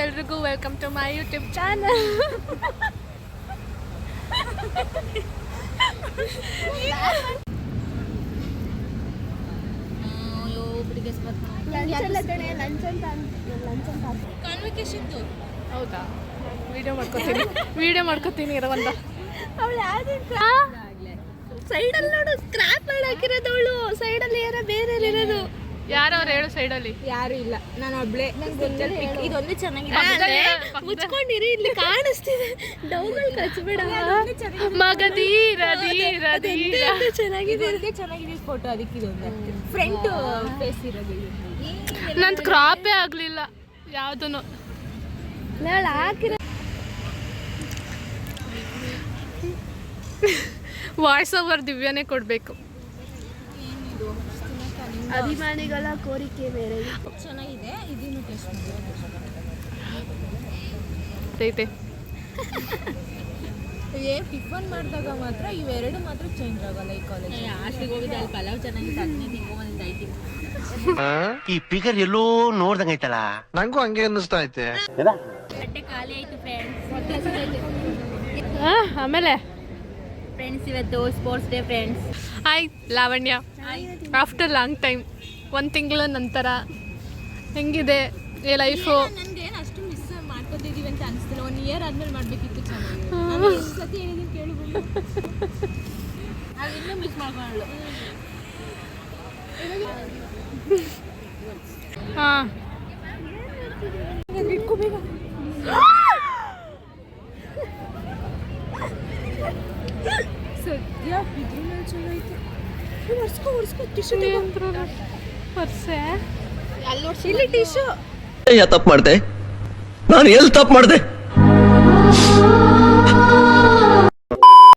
ಎಲ್ರಿಗೂ welcome to my YouTube channel. ಕಾನ್ವಿಕೇಶನ್ದು ಹೌದಾ? ವಿಡಿಯೋ ಮಾಡ್ಕೋತೀನಿ ಇರೋ ಒಂದ. ಅವಳು ಯಾವ್ದು ಸೈಡಲ್ಲಿ ನೋಡು, ಸ್ಕ್ರಾಪ್ ಮಾಡಿ ಹಾಕಿರೋದು ಅವಳು. ಸೈಡಲ್ಲಿ ಯಾರ ಬೇರೆ ಇರೋದು. ಯಾರವ್ರು ಹೇಳು ಸೈಡಲ್ಲಿ? ಯಾರು ಇಲ್ಲ, ನಾನು ಒಬ್ಳೆ. ಇದೊಂದೇ ಚೆನ್ನಾಗಿದೆ. ಮುಚ್ಕೊಂಡಿರಿ, ಇಲ್ಲಿ ಕಾಣಿಸ್ತಿದೆ. ಡೌಗಳು ಕಚ್ಬೇಡ. ಮಗಧೀರ ಧೀರ ಧೀರ ಚೆನ್ನಾಗಿದೆ. ಚೆನ್ನಾಗಿದೆ ಫೋಟೋ. ಅದಕ್ಕೆ ಇದೊಂದು ಫ್ರಂಟ್ ಫೇಸ್ ಇರೋದು. ನಂದು ಕ್ರಾಪೇ ಆಗಲಿಲ್ಲ ಯಾವುದೂ. ಹಾಕಿರೋ ವಾಯ್ಸ್ ಓವರ್ ದಿವ್ಯಾನೇ ಕೊಡಬೇಕು. ಅಭಿಮಾನಿಗಳ ಕೋರಿಕೆ ಬೇರೆ. ಚೆನ್ನಾಗಿದೆ. ಇದನ್ನು ಟೆಸ್ಟ್ ಐತೆ. ಟಿಫನ್ ಮಾಡಿದಾಗ ಮಾತ್ರ ಇವೆರಡು ಮಾತ್ರ ಚೇಂಜ್ ಆಗಲ್ಲ. ಈ ಕಾಲೇಜ್ ಹಾಸ್ಟೆಲ್ಗೆ ಹೋಗಿದ್ದೆ, ಅಲ್ಲಿ ಪಲಾವ್ ಚೆನ್ನಾಗಿತ್ತು, ಅದನ್ನೇ ತಿನ್ಕೊಂಬಂದಿದ್ದ ಐತಿ. ಈ ಫಿಗರ್ ಎಲ್ಲೋ ನೋಡ್ದಂಗೈತಲ್ಲ, ನಂಗೂ ಹಂಗೆ ಅನ್ನಿಸ್ತಾ ಐತೆ. ಬಟ್ಟೆ ಖಾಲಿ ಆಯ್ತು ಆಮೇಲೆ ಫ್ರೆಂಡ್ಸ್, ಇವತ್ತು sports day friends. Hi Lavanya. After long time, 1 ತಿಂಗಳ ನಂತರ ಹೆಂಗಿದೆ ಈ ಲೈಫು? ನನಗೇನು ಅಷ್ಟು ಮಿಸ್ ಮಾಡ್ಕೊತಿದ್ದೀವಿ ಅಂತ ಅನಿಸ್ತಿಲ್ಲ. 1 ಇಯರ್ ಆದ್ಮೇಲೆ ಮಾಡಬೇಕಿತ್ತು. ಚೆನ್ನಾಗಿ ಸತಿ ಹೇಳಿದ್ದೀನಿ ಕೇಳಿಬಿಟ್ಟು ಅದು ಇನ್ನೂ ಮಿಸ್ ಮಾಡ್ಕೊಳ್ಳು. ಹಾಂ, ಇಟ್ಕೋಬೇಕು. ಸದ್ಯ ಇದ್ರ ಮೇಲೆ ಚಲೋ ಐತೆ. ಒರ್ಸ್ಕೊ ಟಿಶ್ಯೂ ವರ್ಷೆ ಇಲ್ಲಿ ಟಿಶ್ಯೂ. ತಪ್ಪು ಮಾಡಿದೆ ನಾನು, ಎಲ್ಲಿ ತಪ್ಪು ಮಾಡಿದೆ?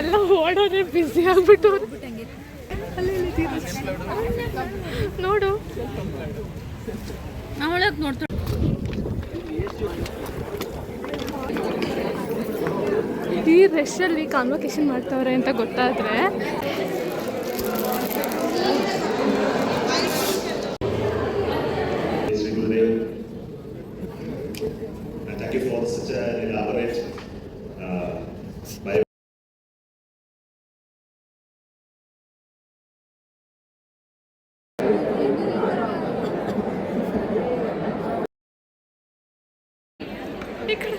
ಎಲ್ಲ ಓಡೋದೇ ಬ್ಯುಸಿ ಆಗ್ಬಿಟ್ಟು. ನೋಡು, ಅವಳಕ್ಕೆ ನೋಡ್ತಾ ಈ ರಶಲ್ಲಿ ಕಾನ್ವೊಕೇಶನ್ ಮಾಡ್ತಾವ್ರೆ ಅಂತ ಗೊತ್ತಾದರೆ Thank you for such an elaborate bio. ಈ ಕಡೆ